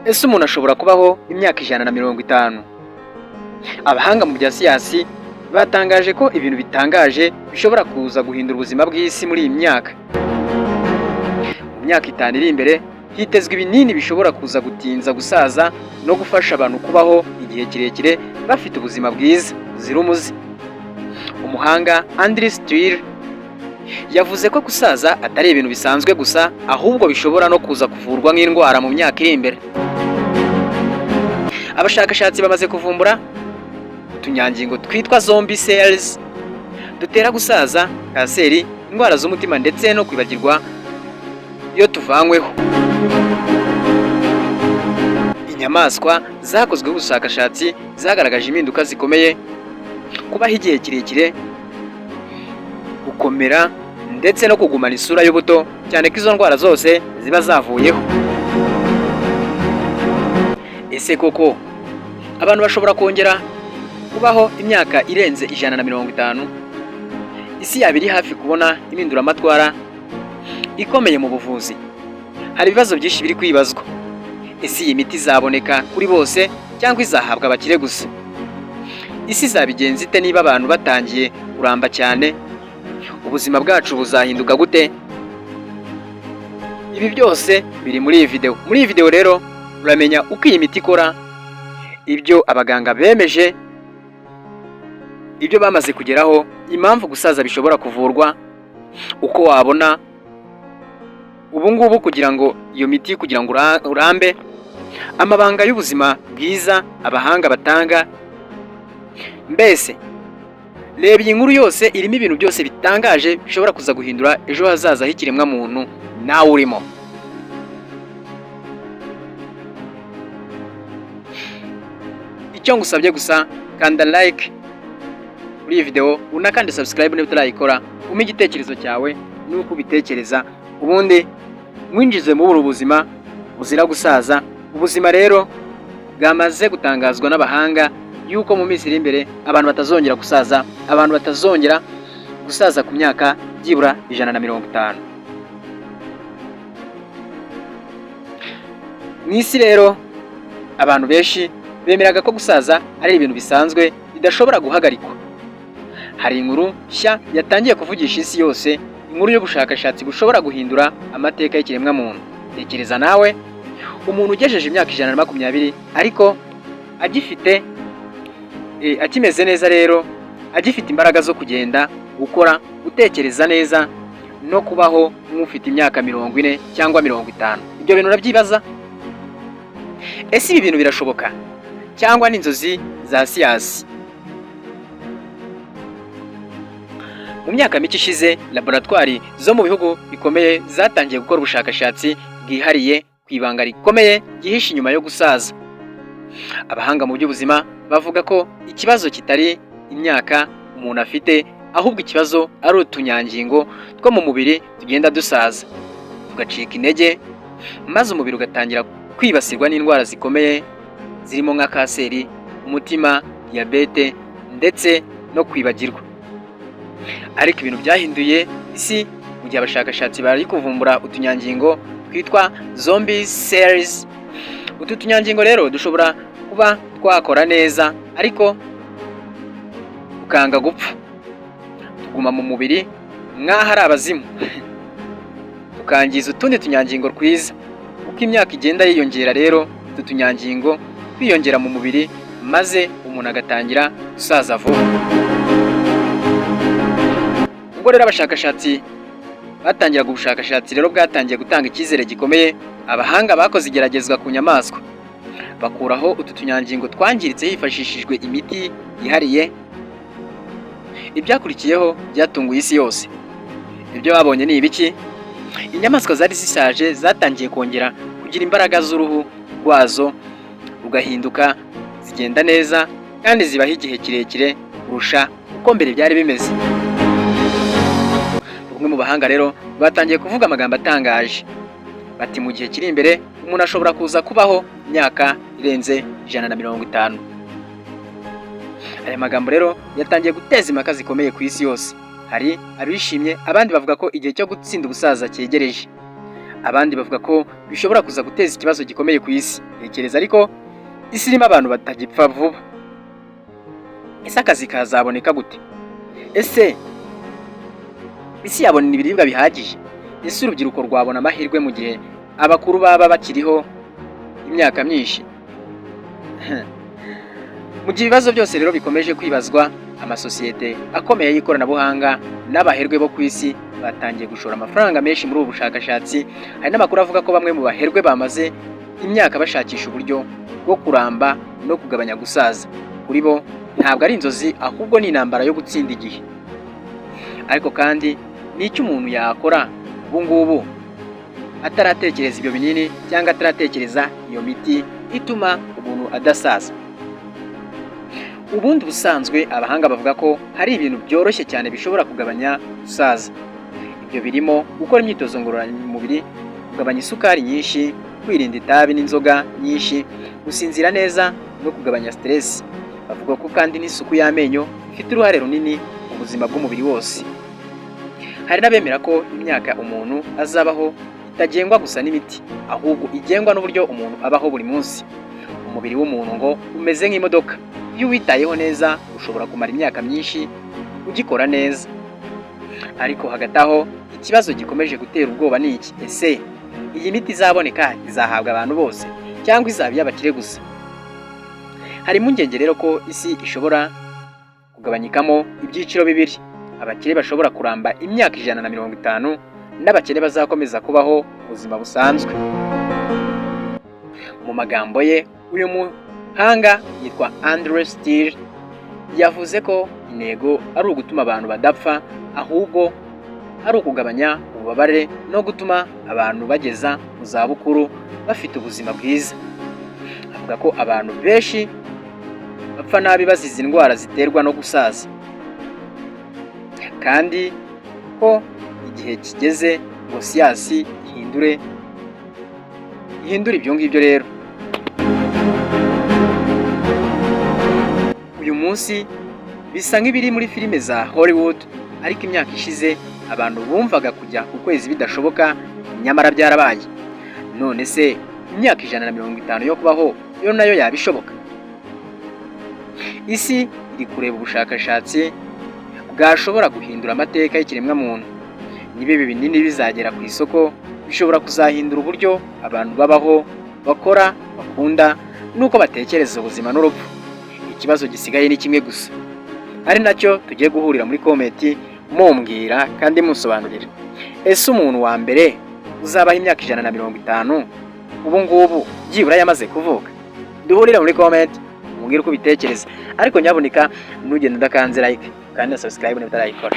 Ese umuntu ashobora kubaho imyaka 150? Abahanga mu bya siyansi batangaje ko ibintu bitangaje bishobora kuza guhindura ubuzima bw'isi muri iyi myaka. Mu myaka 5 iri imbere hitezwe ibinini bishobora kuza gutinza gusaza no gufasha abantu kubaho igihe kirekire bafite ubuzima bwiza buzira umuze. Umuhanga Andrew Steele yavuze ko gusaza atari ibintu bisanzwe gusa, ahubwo bishobora no kuza kuvurwa nk'indwara mu myaka iri imbere. Abashakashatsi bamaze kuvumbura utunyangingo twitwa zombie cells dutera gusaza, kanseri, indwara z'umutima ndetse no kwibagirwa iyo tuvanyweho. Inyamaswa zakozweho ubushakashatsi zagaragaje impinduka zikomeye, kubaho igihe kirekire, gukomera ndetse no kugumana isura y'ubuto, cyane ko izo ndwara zose ziba zavuyeho. Ese koko abantu bashobora kongera kubaho imyaka irenze 150? Isi yaba iri hafi kubona impinduramatwara ikomeye mu buvuzi. Hari ibibazo byinshi biri kwibazwa. Ese iyi miti izaboneka kuri bose cyangwa izahabwa abakire gusa? Isi izabigenza ite niba abantu batangiye kuramba cyane? Ubuzima bwacu buzahinduka gute? Ibi byose biri muri iyi video. Muri iyi video rero uramenya uko iyi miti ikora, ibyo abaganga bemeje, ibyo bamaze kugeraho, impamvu gusaza bishobora kuvurwa, uko wabona ubu ngubu kugira ngo iyo miti kugira ngo urambe, amabanga y'ubuzima bwiza abahanga batanga. Mbese reba iyi nkuru yose, irimo ibintu byose bitangaje bishobora kuza guhindura ejo hazaza h'ikiremwa muntu nawe urimo. Icyo ngusabye gusa kanda like muri iyi video, unakande subscribe niba utarayikora, umpe igitekerezo cyawe nuko ubitekereza, ubundi mwinjize mu buzima buzira gusaza. Ubuzima rero bwamaze gutangazwa n'abahanga yuko mu minsi iri imbere abantu batazongera gusaza, abantu batazongera gusaza ku myaka byibura 150. Mu isi rero abantu benshi bemeraga ko gusaza ari ibintu bisanzwe bidashobora guhagarikwa. Hari inkuru nshya yatangiye kuvugisha isi yose, inkuru y'ubushakashatsi bushobora guhindura amateka y'ikiremwa muntu. Tekereza nawe umuntu ugejeje imyaka 120 ariko agifite akimeze neza, rero agifite imbaraga zo kugenda, gukora, gutekereza neza no kubaho nk'ufite imyaka 40 cyangwa 50. Ibyo bintu urabyibaza? Ese ibi bintu birashoboka cyangwa ni inzozi za siyansi? Mu myaka mike ishize, laboratwari zo mu bihugu bikomeye zatangiye gukora ubushakashatsi bwihariye ku ibanga rikomeye gihishe inyuma yo gusaza. Abahanga mu by'ubuzima bavuga ko ikibazo kitari imyaka umuntu afite, ahubwo ikibazo ari utunyangingo two mu mubiri tugenda dusaza, tugacika intege, maze umubiri ugatangira kwibasirwa n'indwara zikomeye zirimo nka kanseri, umutima, diyabete ndetse no kwibagirwa. Ariko ibintu byahinduye isi mu gihe abashakashatsi bari kuvumbura utunyangingo twitwa zombie cells. Utu tunyangingo rero dushobora kuba twakora neza ariko ukanga gupfa, tuguma mu mubiri nk'aho ari abazimu tukangiza utundi tunyangingo twiza. Uko imyaka igenda yiyongera rero utu tunyangingo kwiyongera mu mubiri, maze umuntu agatangira gusaza vuba. Ubwo rero abashakashatsi batangiraga ubushakashatsi rero bwatangiye gutanga icyizere gikomeye. Abahanga bakoze igeragezwa ku nyamaswa, bakuraho utu tunyangingo twangiritse hifashishijwe imiti yihariye. Ibyakurikiyeho byatunguye isi yose. Ibyo babonye ni ibiki? Inyamaswa zari zishaje zatangiye kongera kugira imbaraga z'uruhu rwazo rugahinduka, zigenda neza kandi zibaho igihe kirekire kurusha uko mbere byari bimeze. Bamwe mu bahanga rero batangiye kuvuga amagambo atangaje, bati mu gihe kiri imbere umuntu ashobora kuza kubaho imyaka irenze 150. Aya magambo rero yatangiye guteza impaka zikomeye ku isi yose. Hari abishimye, abandi bavuga ko igihe cyo gutsinda ubusaza cyegereje. abandi bavuga ko bishobora kuza guteza ikibazo gikomeye ku isi. Tekereza ariko isi irimo abantu batagipfa vuba. Ese akazi kazaboneka gute? Ese isi yabona ibiribwa bihagije? Ese urubyiruko rwabona amahirwe mu gihe abakuru baba bakiriho imyaka myinshi? Mu gihe ibibazo byose rero bikomeje kwibazwa, amasosiyete akomeye y'ikoranabuhanga n'abaherwe bo ku isi batangiye gushora amafaranga menshi muri ubu bushakashatsi. Hari n'amakuru avuga ko bamwe mu baherwe bamaze imyaka bashakisha uburyo bwo kuramba no kugabanya gusaza. Kuri bo ntabwo ari inzozi, ahubwo ni intambara yo gutsinda igihe. Ariko kandi ni icyo umuntu yakora ubu ngubu ataratekereza ibyo binini cyangwa ataratekereza iyo miti ituma umuntu adasaza? Ubundi busanzwe abahanga bavuga ko hari ibintu byoroshye cyane bishobora kugabanya gusaza. Ibyo birimo gukora imyitozo ngororamubiri, kugabanya isukari nyinshi, kwirinda itabi n'inzoga nyinshi, gusinzira neza no kugabanya stress. Bavuga ko kandi n'isuku y'amenyo ifite uruhare runini mu buzima bw'umubiri wose. Hari n'abemera ko imyaka umuntu azabaho itagengwa gusa n'imiti, ahubwo igengwa n'uburyo umuntu abaho buri munsi. Umubiri w'umuntu ngo umeze nk'imodoka, iyo witayeho neza ushobora kumara imyaka myinshi ugikora neza. Ariko hagati aho ikibazo gikomeje gutera ubwoba ni iki? Ese iyi miti izaboneka izahabwa abantu bose cyangwa izaba iy'abakire gusa? Hari impungenge rero ko isi ishobora kugabanyikamo ibyiciro bibiri: abakire bashobora kuramba imyaka 150 n'abakene bazakomeza kubaho ubuzima busanzwe. Mu magambo ye, uyu muhanga yitwa Andrew Steele yavuze ko intego ari ugutuma abantu badapfa, ahubwo ari ukugabanya ububabare no gutuma abantu bageza mu zabukuru bafite ubuzima bwiza. Avuga ko abantu benshi bapfa nabi bazize indwara ziterwa no gusaza, kandi ko igihe kigeze ngo siyansi ihindure ibyo ngibyo. Rero uyu munsi bisa nk'ibiri muri filime za Hollywood, ariko imyaka ishize abantu bumvaga kujya ku kwezi bidashoboka, nyamara byarabaye. None se imyaka 150 yo kubaho yo nayo yabishoboka? Isi iri kureba ubushakashatsi bwashobora guhindura amateka y'ikiremwa muntu. Niba ibi binini bizagera ku isoko, bishobora kuzahindura uburyo abantu babaho, bakora, bakunda nuko batekereza ubuzima n'urupfu. Ikibazo gisigaye ni kimwe gusa, ari nacyo tugiye guhurira muri komenti mumbwira kandi musobanurira. Ese umuntu wa mbere uzabaho imyaka 150 ubu ngubu byibura yamaze kuvuka? Duhurira muri komenti mumbwire uko bitekereza. Ariko nyaboneka ntugende udakanze like kandi na subscribe niba utarayikora.